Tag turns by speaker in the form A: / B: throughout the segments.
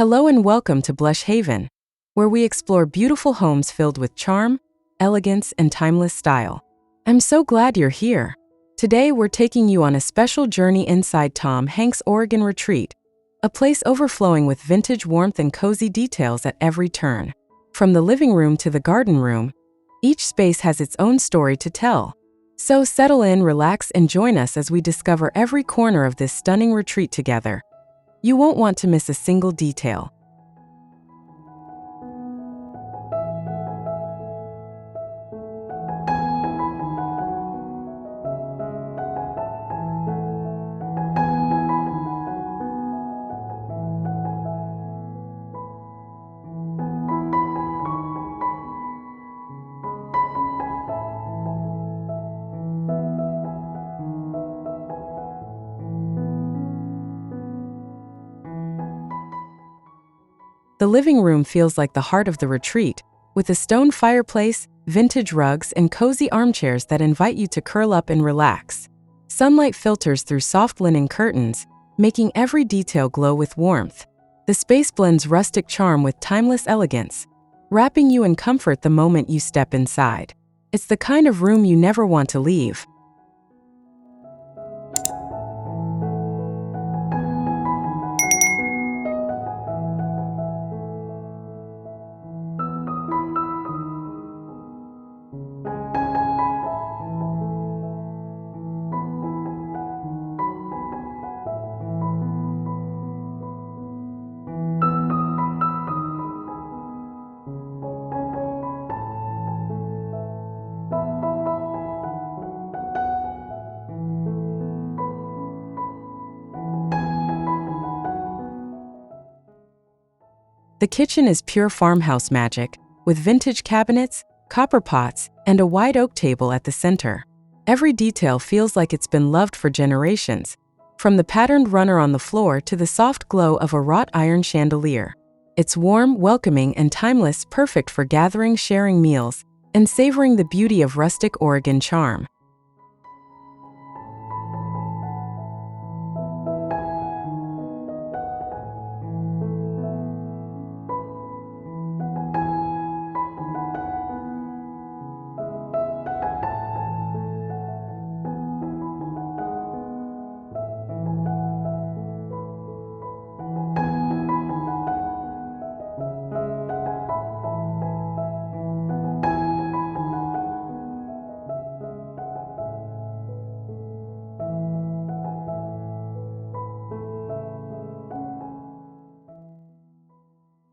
A: Hello and welcome to Blush Haven, where we explore beautiful homes filled with charm, elegance, and timeless style. I'm so glad you're here. Today we're taking you on a special journey inside Tom Hanks' Oregon retreat, a place overflowing with vintage warmth and cozy details at every turn. From the living room to the garden room, each space has its own story to tell. So settle in, relax, and join us as we discover every corner of this stunning retreat together. You won't want to miss a single detail. The living room feels like the heart of the retreat, with a stone fireplace, vintage rugs, and cozy armchairs that invite you to curl up and relax. Sunlight filters through soft linen curtains, making every detail glow with warmth. The space blends rustic charm with timeless elegance, wrapping you in comfort the moment you step inside. It's the kind of room you never want to leave. The kitchen is pure farmhouse magic, with vintage cabinets, copper pots, and a wide oak table at the center. Every detail feels like it's been loved for generations, from the patterned runner on the floor to the soft glow of a wrought iron chandelier. It's warm, welcoming, and timeless, perfect for gathering, sharing meals, and savoring the beauty of rustic Oregon charm.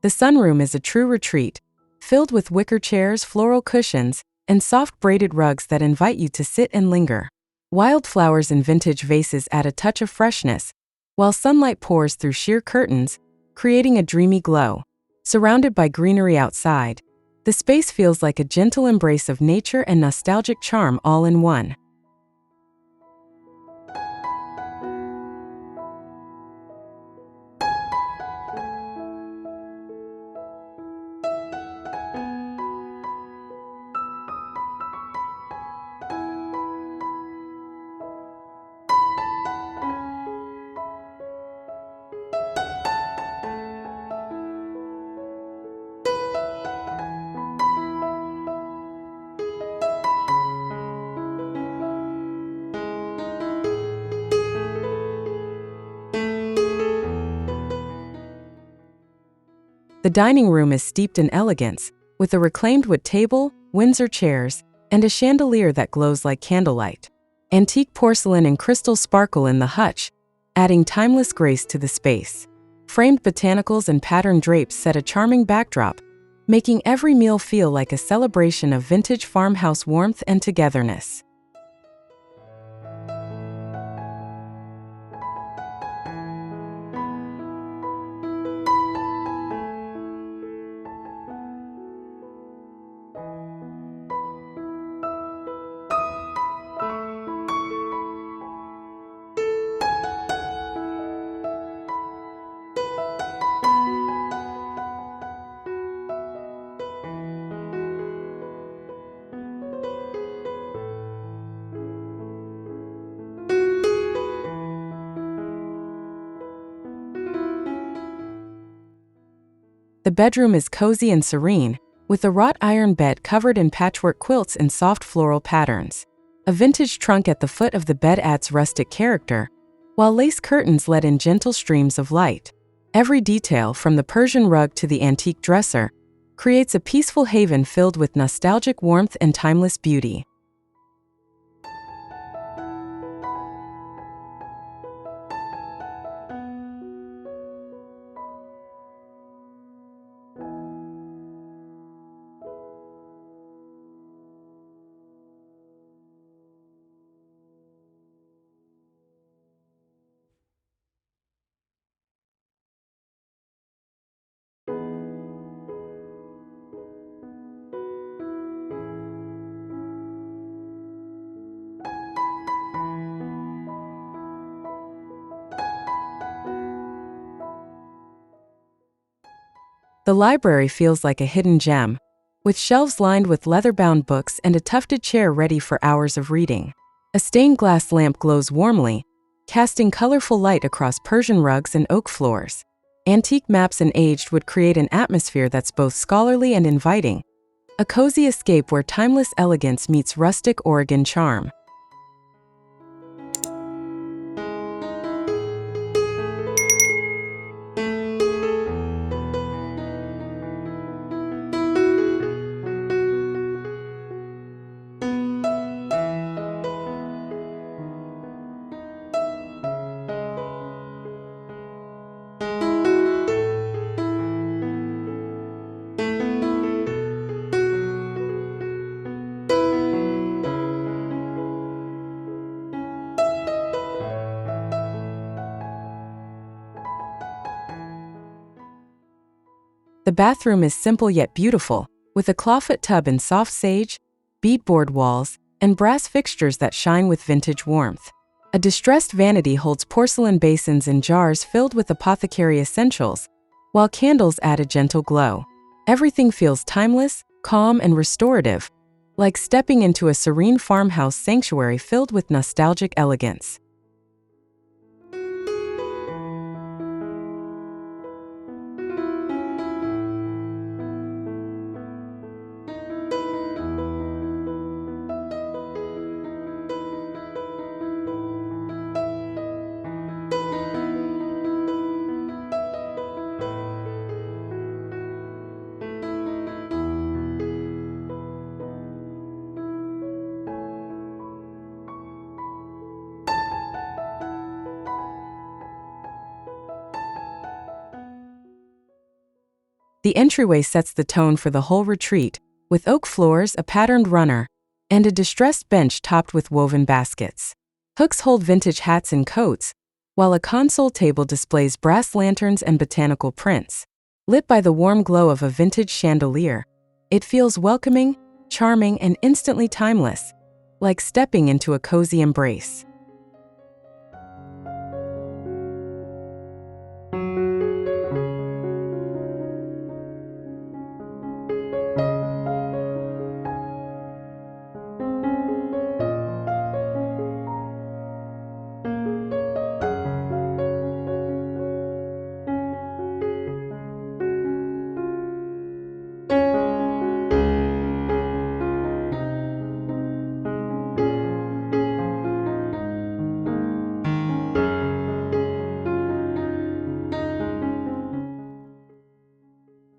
A: The sunroom is a true retreat, filled with wicker chairs, floral cushions, and soft braided rugs that invite you to sit and linger. Wildflowers in vintage vases add a touch of freshness, while sunlight pours through sheer curtains, creating a dreamy glow. Surrounded by greenery outside, the space feels like a gentle embrace of nature and nostalgic charm all in one. The dining room is steeped in elegance, with a reclaimed wood table, Windsor chairs, and a chandelier that glows like candlelight. Antique porcelain and crystal sparkle in the hutch, adding timeless grace to the space. Framed botanicals and patterned drapes set a charming backdrop, making every meal feel like a celebration of vintage farmhouse warmth and togetherness. The bedroom is cozy and serene, with a wrought iron bed covered in patchwork quilts and soft floral patterns. A vintage trunk at the foot of the bed adds rustic character, while lace curtains let in gentle streams of light. Every detail, from the Persian rug to the antique dresser, creates a peaceful haven filled with nostalgic warmth and timeless beauty. The library feels like a hidden gem, with shelves lined with leather-bound books and a tufted chair ready for hours of reading. A stained glass lamp glows warmly, casting colorful light across Persian rugs and oak floors. Antique maps and aged wood create an atmosphere that's both scholarly and inviting, a cozy escape where timeless elegance meets rustic Oregon charm. The bathroom is simple yet beautiful, with a clawfoot tub in soft sage, beadboard walls, and brass fixtures that shine with vintage warmth. A distressed vanity holds porcelain basins and jars filled with apothecary essentials, while candles add a gentle glow. Everything feels timeless, calm, and restorative, like stepping into a serene farmhouse sanctuary filled with nostalgic elegance. The entryway sets the tone for the whole retreat, with oak floors, a patterned runner, and a distressed bench topped with woven baskets. Hooks hold vintage hats and coats, while a console table displays brass lanterns and botanical prints. Lit by the warm glow of a vintage chandelier, it feels welcoming, charming, and instantly timeless, like stepping into a cozy embrace.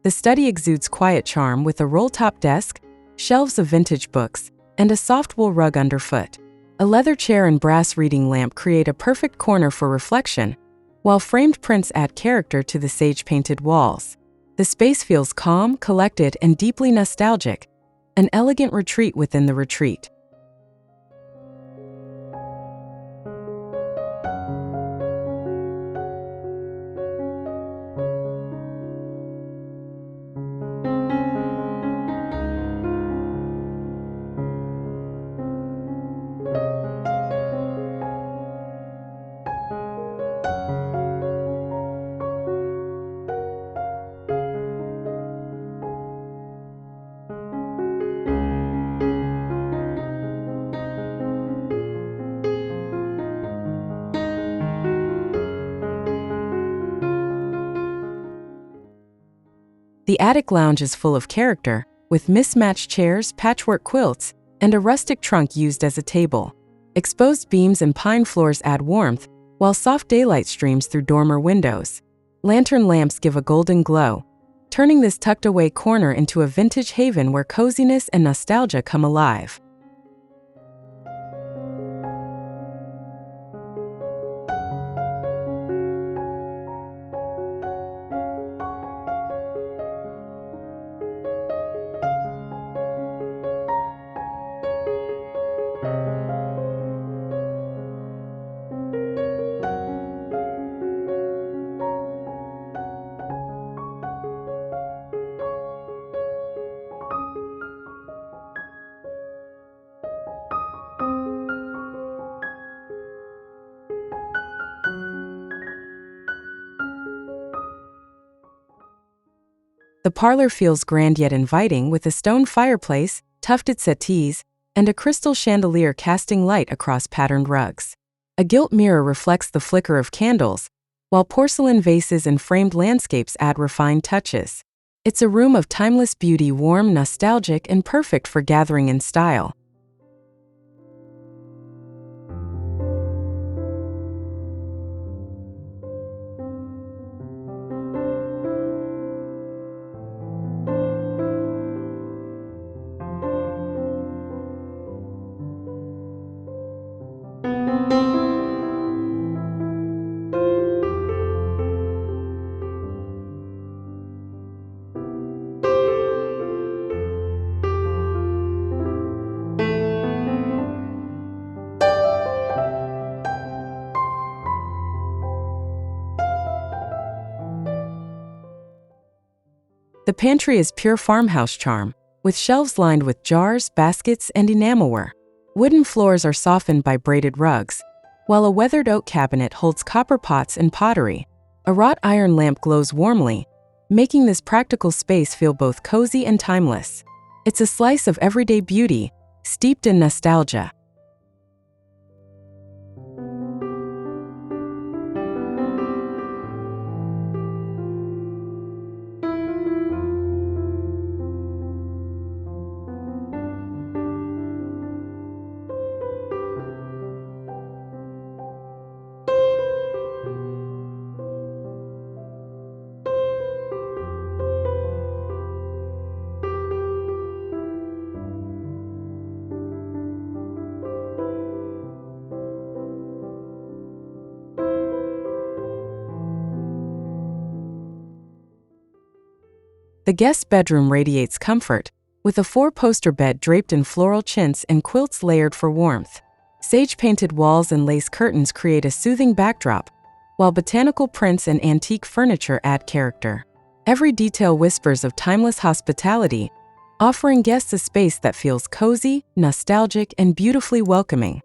A: The study exudes quiet charm with a roll-top desk, shelves of vintage books, and a soft wool rug underfoot. A leather chair and brass reading lamp create a perfect corner for reflection, while framed prints add character to the sage-painted walls. The space feels calm, collected, and deeply nostalgic, an elegant retreat within the retreat. The attic lounge is full of character, with mismatched chairs, patchwork quilts, and a rustic trunk used as a table. Exposed beams and pine floors add warmth, while soft daylight streams through dormer windows. Lantern lamps give a golden glow, turning this tucked-away corner into a vintage haven where coziness and nostalgia come alive. The parlor feels grand yet inviting with a stone fireplace, tufted settees, and a crystal chandelier casting light across patterned rugs. A gilt mirror reflects the flicker of candles, while porcelain vases and framed landscapes add refined touches. It's a room of timeless beauty, warm, nostalgic, and perfect for gathering in style. The pantry is pure farmhouse charm, with shelves lined with jars, baskets, and enamelware. Wooden floors are softened by braided rugs, while a weathered oak cabinet holds copper pots and pottery. A wrought iron lamp glows warmly, making this practical space feel both cozy and timeless. It's a slice of everyday beauty, steeped in nostalgia. The guest bedroom radiates comfort, with a four-poster bed draped in floral chintz and quilts layered for warmth. Sage-painted walls and lace curtains create a soothing backdrop, while botanical prints and antique furniture add character. Every detail whispers of timeless hospitality, offering guests a space that feels cozy, nostalgic, and beautifully welcoming.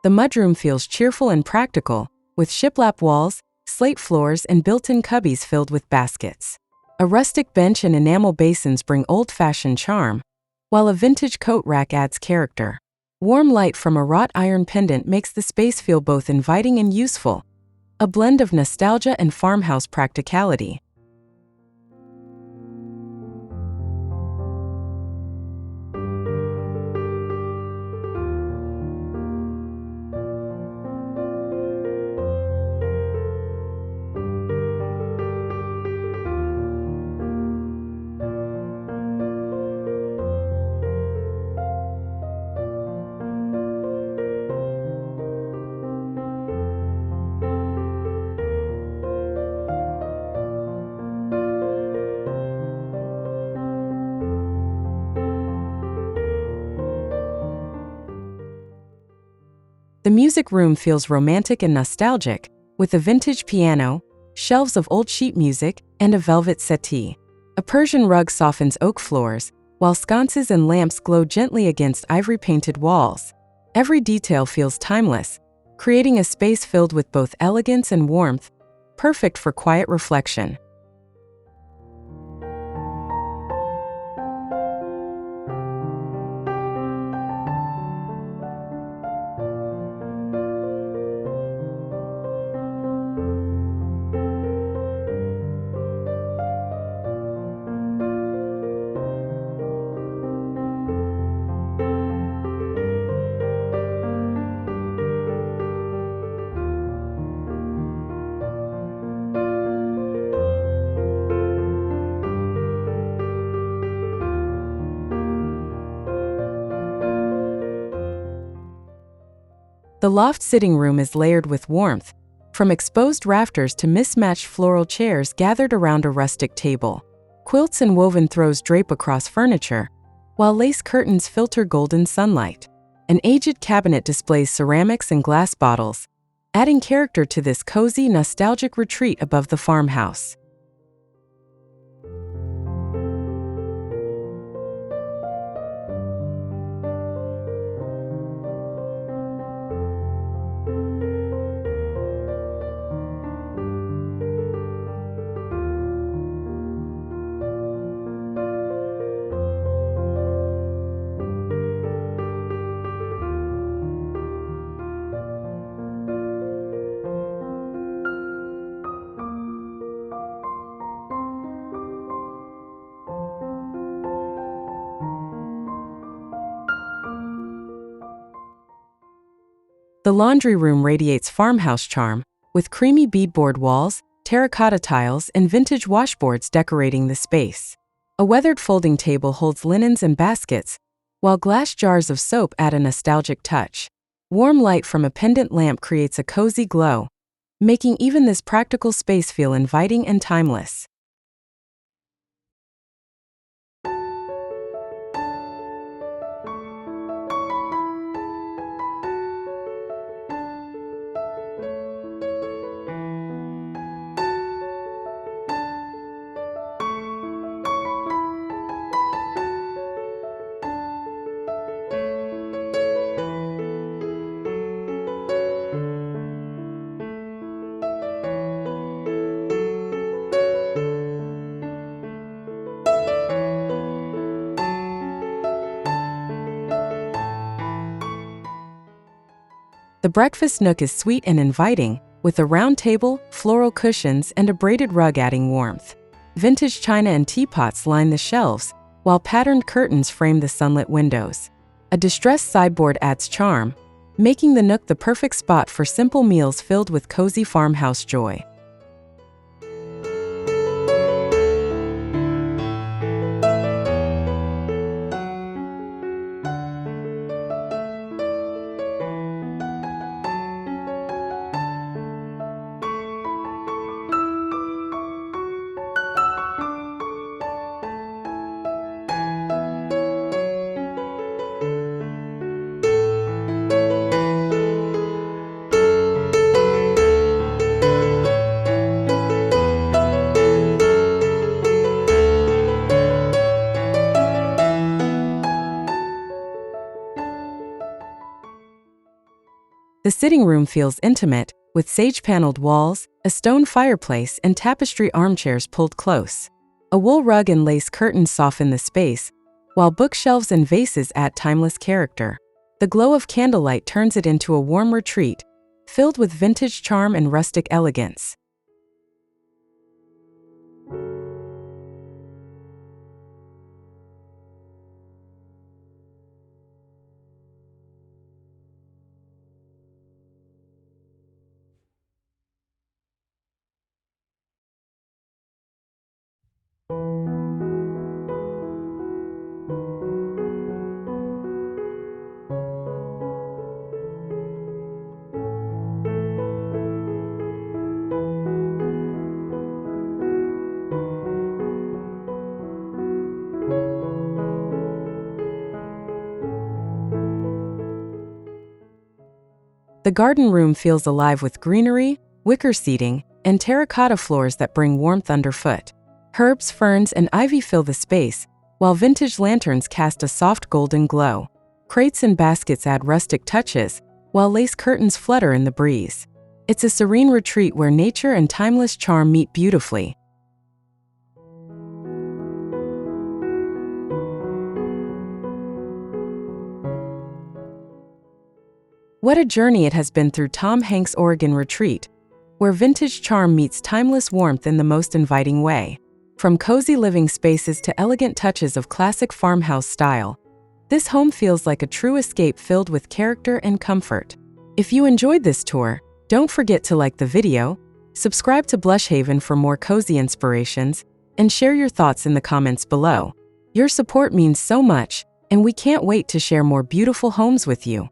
A: The mudroom feels cheerful and practical, with shiplap walls, slate floors, and built-in cubbies filled with baskets. A rustic bench and enamel basins bring old-fashioned charm, while a vintage coat rack adds character. Warm light from a wrought iron pendant makes the space feel both inviting and useful, a blend of nostalgia and farmhouse practicality. The music room feels romantic and nostalgic, with a vintage piano, shelves of old sheet music, and a velvet settee. A Persian rug softens oak floors, while sconces and lamps glow gently against ivory-painted walls. Every detail feels timeless, creating a space filled with both elegance and warmth, perfect for quiet reflection. The loft sitting room is layered with warmth, from exposed rafters to mismatched floral chairs gathered around a rustic table. Quilts and woven throws drape across furniture, while lace curtains filter golden sunlight. An aged cabinet displays ceramics and glass bottles, adding character to this cozy, nostalgic retreat above the farmhouse. The laundry room radiates farmhouse charm, with creamy beadboard walls, terracotta tiles, and vintage washboards decorating the space. A weathered folding table holds linens and baskets, while glass jars of soap add a nostalgic touch. Warm light from a pendant lamp creates a cozy glow, making even this practical space feel inviting and timeless. The breakfast nook is sweet and inviting, with a round table, floral cushions, and a braided rug adding warmth. Vintage china and teapots line the shelves, while patterned curtains frame the sunlit windows. A distressed sideboard adds charm, making the nook the perfect spot for simple meals filled with cozy farmhouse joy. The sitting room feels intimate, with sage-paneled walls, a stone fireplace, and tapestry armchairs pulled close. A wool rug and lace curtains soften the space, while bookshelves and vases add timeless character. The glow of candlelight turns it into a warm retreat, filled with vintage charm and rustic elegance. The garden room feels alive with greenery, wicker seating, and terracotta floors that bring warmth underfoot. Herbs, ferns, and ivy fill the space, while vintage lanterns cast a soft golden glow. Crates and baskets add rustic touches, while lace curtains flutter in the breeze. It's a serene retreat where nature and timeless charm meet beautifully. What a journey it has been through Tom Hanks' Oregon retreat, where vintage charm meets timeless warmth in the most inviting way. From cozy living spaces to elegant touches of classic farmhouse style, this home feels like a true escape filled with character and comfort. If you enjoyed this tour, don't forget to like the video, subscribe to Blushhaven for more cozy inspirations, and share your thoughts in the comments below. Your support means so much, and we can't wait to share more beautiful homes with you.